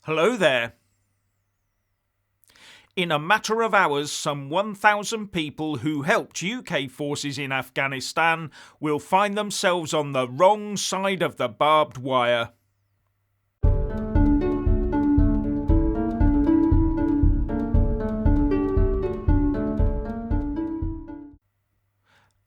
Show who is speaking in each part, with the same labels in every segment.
Speaker 1: Hello there. In a matter of hours, some 1,000 people who helped UK forces in Afghanistan will find themselves on the wrong side of the barbed wire.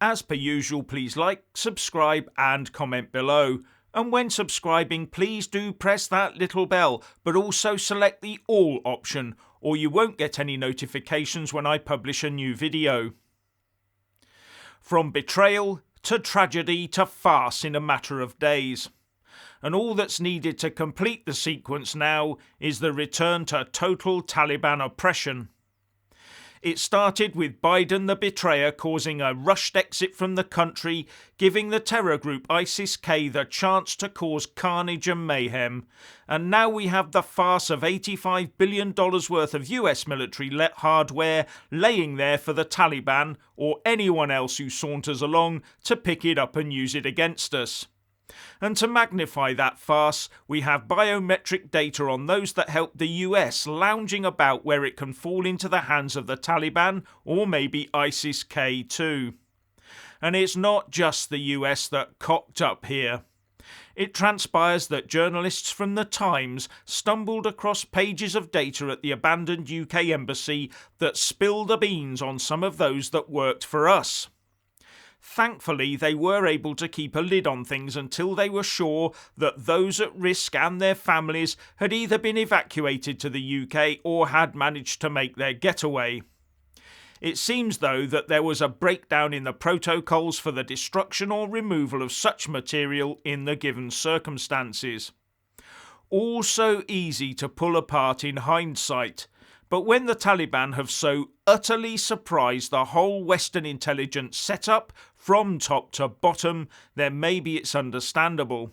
Speaker 1: As per usual, please like, subscribe and comment below. And when subscribing, please do press that little bell, but also select the all option, or you won't get any notifications when I publish a new video. From betrayal to tragedy to farce in a matter of days. And all that's needed to complete the sequence now is the return to total Taliban oppression. It started with Biden the betrayer causing a rushed exit from the country, giving the terror group ISIS-K the chance to cause carnage and mayhem. And now we have the farce of $85 billion worth of US military hardware laying there for the Taliban or anyone else who saunters along to pick it up and use it against us. And to magnify that farce, we have biometric data on those that help the US lounging about where it can fall into the hands of the Taliban or maybe ISIS-K too. And it's not just the US that cocked up here. It transpires that journalists from The Times stumbled across pages of data at the abandoned UK embassy that spilled the beans on some of those that worked for us. Thankfully, they were able to keep a lid on things until they were sure that those at risk and their families had either been evacuated to the UK or had managed to make their getaway. It seems, though, that there was a breakdown in the protocols for the destruction or removal of such material in the given circumstances. All so easy to pull apart in hindsight. But when the Taliban have so utterly surprised the whole Western intelligence setup from top to bottom, then maybe it's understandable.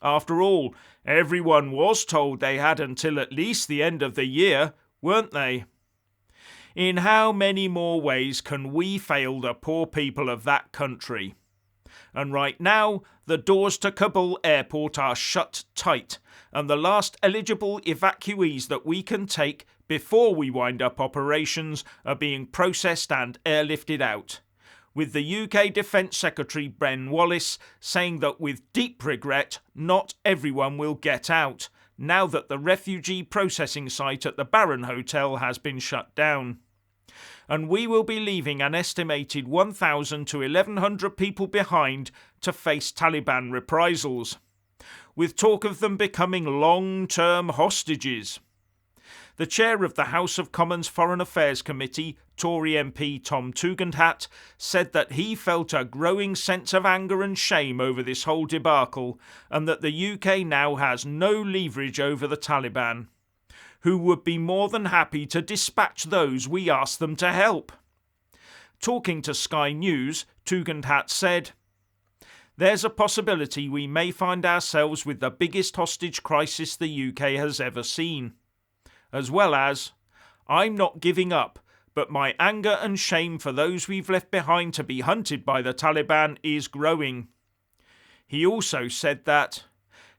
Speaker 1: After all, everyone was told they had until at least the end of the year, weren't they? In how many more ways can we fail the poor people of that country? And right now, the doors to Kabul airport are shut tight, and the last eligible evacuees that we can take before we wind up operations are being processed and airlifted out, with the UK Defence Secretary Ben Wallace saying that with deep regret not everyone will get out, now that the refugee processing site at the Baron Hotel has been shut down. And we will be leaving an estimated 1,000 to 1,100 people behind to face Taliban reprisals, with talk of them becoming long-term hostages. The chair of the House of Commons Foreign Affairs Committee, Tory MP Tom Tugendhat, said that he felt a growing sense of anger and shame over this whole debacle, and that the UK now has no leverage over the Taliban, who would be more than happy to dispatch those we ask them to help. Talking to Sky News, Tugendhat said, "There's a possibility we may find ourselves with the biggest hostage crisis the UK has ever seen." As well as, "I'm not giving up, but my anger and shame for those we've left behind to be hunted by the Taliban is growing." He also said that,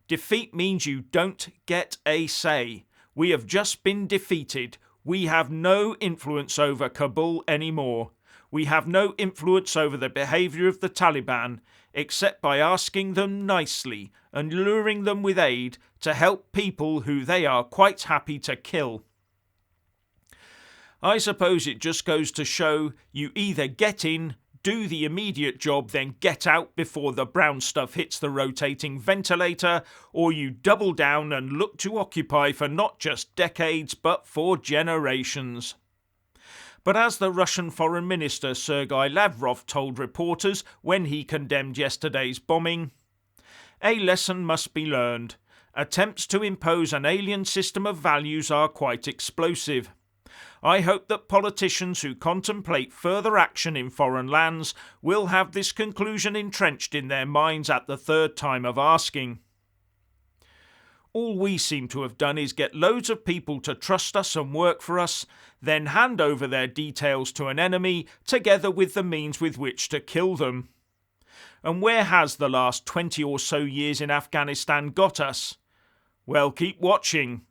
Speaker 1: "Defeat means you don't get a say. We have just been defeated. We have no influence over Kabul anymore. We have no influence over the behaviour of the Taliban, except by asking them nicely and luring them with aid to help people who they are quite happy to kill." I suppose it just goes to show you either get in, do the immediate job, then get out before the brown stuff hits the rotating ventilator, or you double down and look to occupy for not just decades but for generations. But as the Russian Foreign Minister Sergei Lavrov told reporters when he condemned yesterday's bombing, "A lesson must be learned. Attempts to impose an alien system of values are quite explosive. I hope that politicians who contemplate further action in foreign lands will have this conclusion entrenched in their minds at the third time of asking." All we seem to have done is get loads of people to trust us and work for us, then hand over their details to an enemy together with the means with which to kill them. And where has the last 20 or so years in Afghanistan got us? Well, keep watching.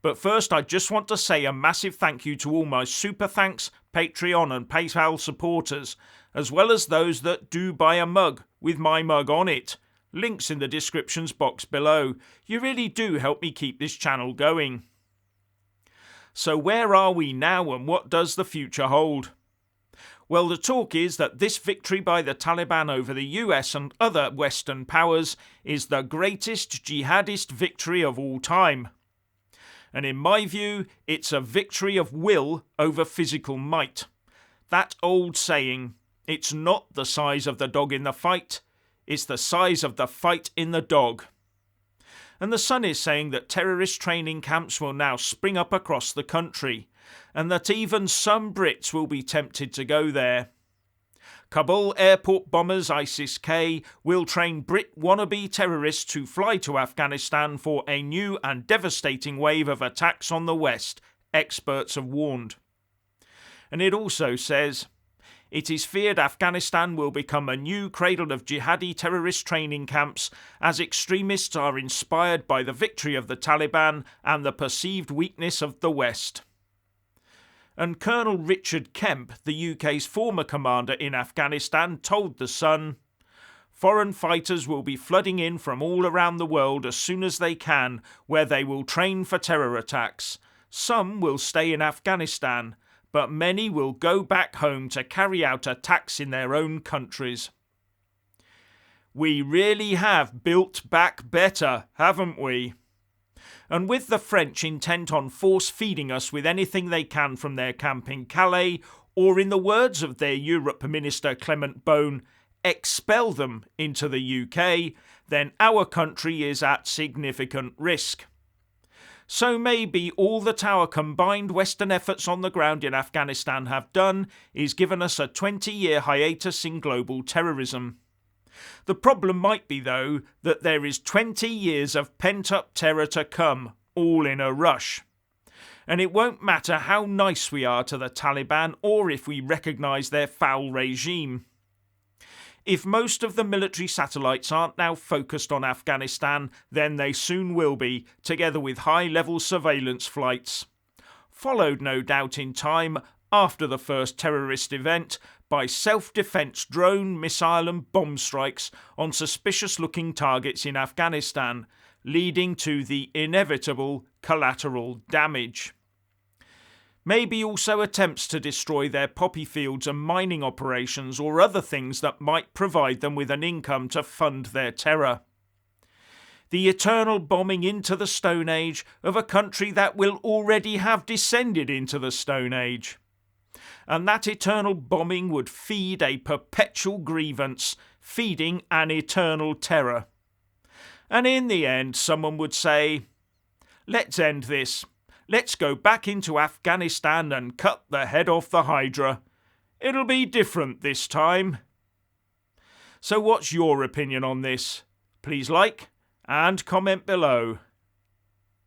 Speaker 1: But first, I just want to say a massive thank you to all my Super Thanks, Patreon and PayPal supporters, as well as those that do buy a mug with my mug on it. Links in the descriptions box below. You really do help me keep this channel going. So where are we now and what does the future hold? Well, the talk is that this victory by the Taliban over the US and other Western powers is the greatest jihadist victory of all time. And in my view, it's a victory of will over physical might. That old saying, it's not the size of the dog in the fight, it's the size of the fight in the dog. And the Sun is saying that terrorist training camps will now spring up across the country, and that even some Brits will be tempted to go there. Kabul airport bombers ISIS-K will train Brit wannabe terrorists to fly to Afghanistan for a new and devastating wave of attacks on the West, experts have warned. And it also says, it is feared Afghanistan will become a new cradle of jihadi terrorist training camps as extremists are inspired by the victory of the Taliban and the perceived weakness of the West. And Colonel Richard Kemp, the UK's former commander in Afghanistan, told The Sun, foreign fighters will be flooding in from all around the world as soon as they can, where they will train for terror attacks. Some will stay in Afghanistan, but many will go back home to carry out attacks in their own countries. We really have built back better, haven't we? And with the French intent on force-feeding us with anything they can from their camp in Calais, or in the words of their Europe Minister Clement Beaune, expel them into the UK, then our country is at significant risk. So maybe all that our combined Western efforts on the ground in Afghanistan have done is given us a 20-year hiatus in global terrorism. The problem might be, though, that there is 20 years of pent-up terror to come, all in a rush. And it won't matter how nice we are to the Taliban or if we recognise their foul regime. If most of the military satellites aren't now focused on Afghanistan, then they soon will be, together with high-level surveillance flights. Followed, no doubt, in time, after the first terrorist event, by self-defence drone, missile and bomb strikes on suspicious-looking targets in Afghanistan, leading to the inevitable collateral damage. Maybe also attempts to destroy their poppy fields and mining operations or other things that might provide them with an income to fund their terror. The eternal bombing into the Stone Age of a country that will already have descended into the Stone Age. And that eternal bombing would feed a perpetual grievance, feeding an eternal terror. And in the end, someone would say, let's end this. Let's go back into Afghanistan and cut the head off the Hydra. It'll be different this time. So what's your opinion on this? Please like and comment below.